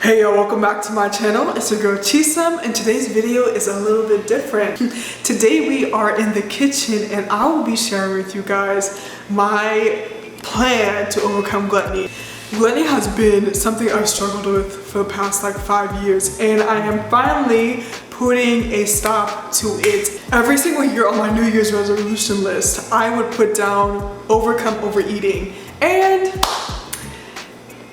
Hey yo, welcome back to my channel. It's your girl Chisum, and today's video is a little bit different. Today we are in the kitchen and I will be sharing with you guys my plan to overcome gluttony. Gluttony has been something I've struggled with for the past like 5 years, and I am finally putting a stop to it. Every single year on my New Year's resolution list, I would put down overcome overeating, and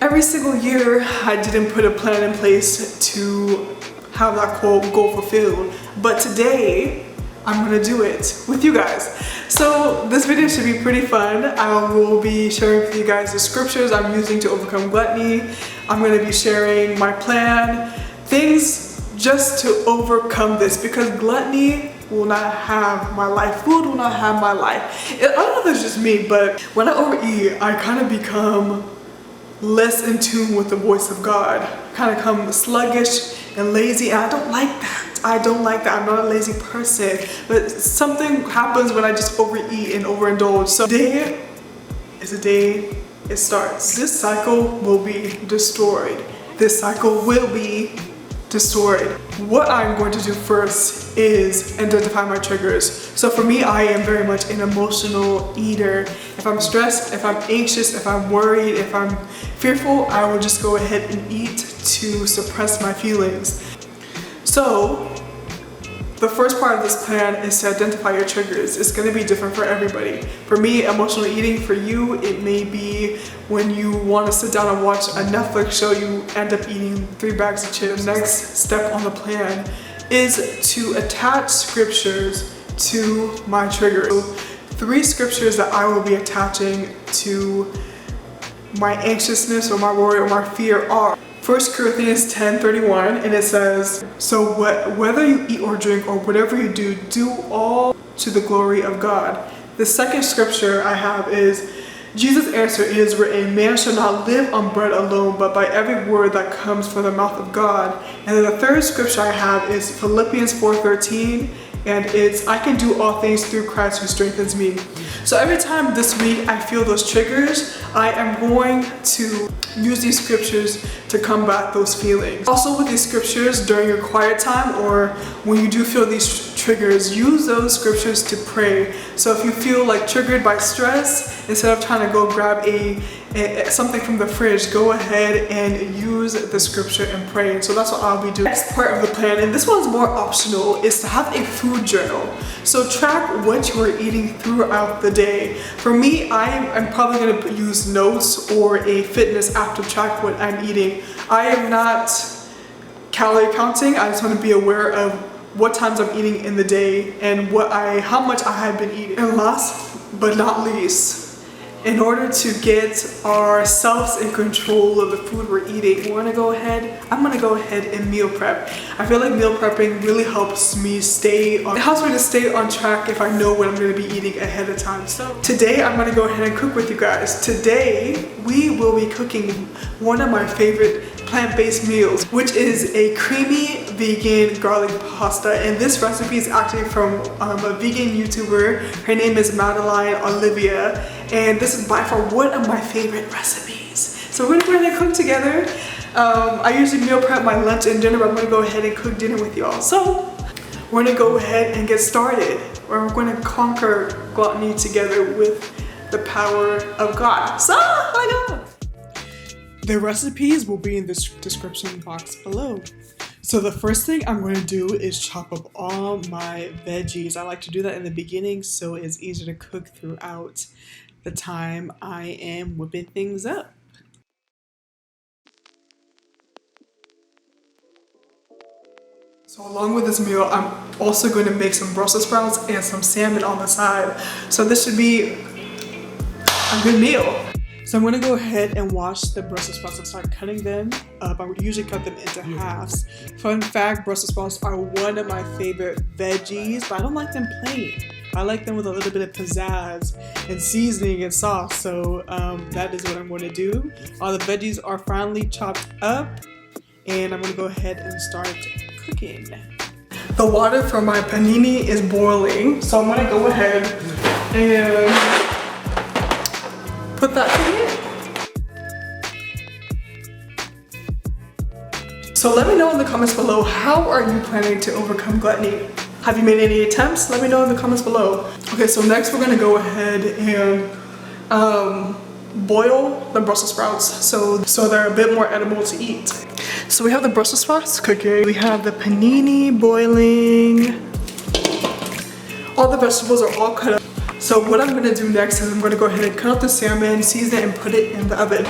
every single year, I didn't put a plan in place to have that goal fulfilled. But today, I'm gonna do it with you guys. So this video should be pretty fun. I will be sharing with you guys the scriptures I'm using to overcome gluttony. I'm gonna be sharing my plan, things just to overcome this, because gluttony will not have my life. Food will not have my life. I don't know if it's just me, but when I overeat, I kind of become less in tune with the voice of God. Kind of become sluggish and lazy, and I don't like that. I don't like that. I'm not a lazy person, but something happens when I just overeat and overindulge. So today is the day it starts. This cycle will be destroyed. This cycle will be destroyed. What I'm going to do first is identify my triggers. So for me, I am very much an emotional eater. If I'm stressed, if I'm anxious, if I'm worried, if I'm fearful, I will just go ahead and eat to suppress my feelings. So the first part of this plan is to identify your triggers. It's going to be different for everybody. For me, emotional eating. For you, it may be when you want to sit down and watch a Netflix show, you end up eating 3 bags of chips. The next step on the plan is to attach scriptures to my triggers. So 3 scriptures that I will be attaching to my anxiousness or my worry or my fear are 1 Corinthians 10:31, and it says, so whether you eat or drink or whatever you do, do all to the glory of God. The second scripture I have is, Jesus' answer is written, man shall not live on bread alone, but by every word that comes from the mouth of God. And then the third scripture I have is Philippians 4:13, and it's, I can do all things through Christ who strengthens me. So every time this week I feel those triggers, I am going to use these scriptures to combat those feelings. Also with these scriptures, during your quiet time or when you do feel these triggers, use those scriptures to pray. So if you feel like triggered by stress, instead of trying to go grab something from the fridge, go ahead and use the scripture and pray. And so that's what I'll be doing. Next part of the plan, and this one's more optional, is to have a food journal. So track what you are eating throughout the day. For me, I'm probably going to use notes or a fitness app to track what I'm eating. I am not calorie counting. I just want to be aware of what times I'm eating in the day and how much I have been eating. And last but not least, in order to get ourselves in control of the food we're eating, I'm gonna go ahead and meal prep. I feel like meal prepping really helps me to stay on track if I know what I'm gonna be eating ahead of time. So today I'm gonna go ahead and cook with you guys. Today we will be cooking one of my favorite plant-based meals, which is a creamy vegan garlic pasta. And this recipe is actually from a vegan YouTuber. Her name is Madeline Olivia, and this is by far one of my favorite recipes. So we're gonna cook together. I usually meal prep my lunch and dinner, but I'm gonna go ahead and cook dinner with y'all. So we're gonna go ahead and get started. We're gonna conquer gluttony together with the power of God. So, oh my God. The recipes will be in the description box below. So the first thing I'm going to do is chop up all my veggies. I like to do that in the beginning so it's easier to cook throughout the time I am whipping things up. So along with this meal, I'm also going to make some Brussels sprouts and some salmon on the side. So this should be a good meal. So I'm gonna go ahead and wash the Brussels sprouts and start cutting them up. I would usually cut them into halves. Fun fact, Brussels sprouts are one of my favorite veggies, but I don't like them plain. I like them with a little bit of pizzazz and seasoning and sauce. So that is what I'm gonna do. All the veggies are finally chopped up, and I'm gonna go ahead and start cooking. The water for my panini is boiling, so I'm gonna go ahead and put that in. So let me know in the comments below, how are you planning to overcome gluttony? Have you made any attempts? Let me know in the comments below. Okay, so next we're gonna go ahead and boil the Brussels sprouts so they're a bit more edible to eat. So we have the Brussels sprouts cooking. We have the panini boiling. All the vegetables are all cut up. So what I'm gonna do next is I'm gonna go ahead and cut up the salmon, season it, and put it in the oven.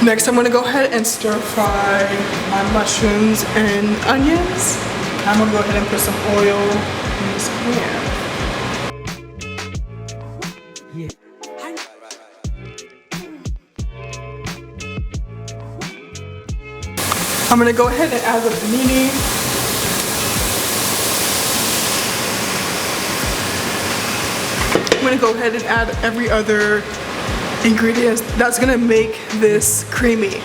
Next, I'm gonna go ahead and stir fry my mushrooms and onions. I'm gonna go ahead and put some oil in this pan. I'm gonna go ahead and add the panini. I'm gonna go ahead and add every other ingredient that's gonna make this creamy.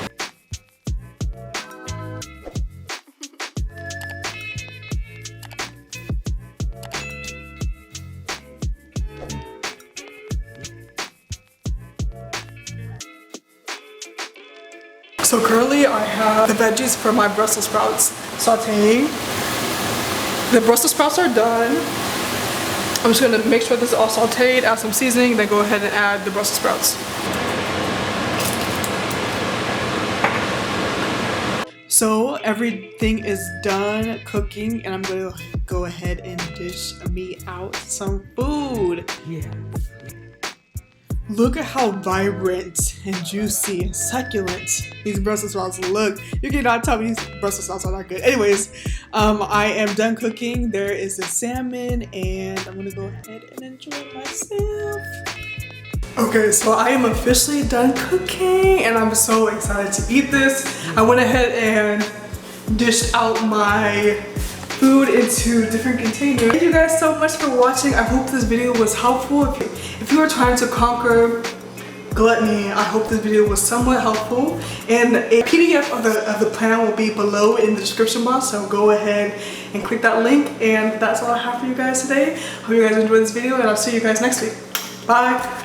So currently I have the veggies for my Brussels sprouts sauteing. The Brussels sprouts are done. I'm just gonna make sure this is all sauteed, add some seasoning, then go ahead and add the Brussels sprouts. So everything is done cooking and I'm gonna go ahead and dish me out some food. Yeah. Look at how vibrant and juicy and succulent these Brussels sprouts look. You cannot tell me these Brussels sprouts are not good. Anyways, I am done cooking. There is the salmon and I'm gonna go ahead and enjoy myself. Okay, so I am officially done cooking and I'm so excited to eat this. I went ahead and dished out my food into different containers. Thank you guys so much for watching. I hope this video was helpful. If you are trying to conquer gluttony, I hope this video was somewhat helpful. And a PDF of the plan will be below in the description box, so go ahead and click that link. And that's all I have for you guys today. Hope you guys enjoyed this video and I'll see you guys next week. Bye.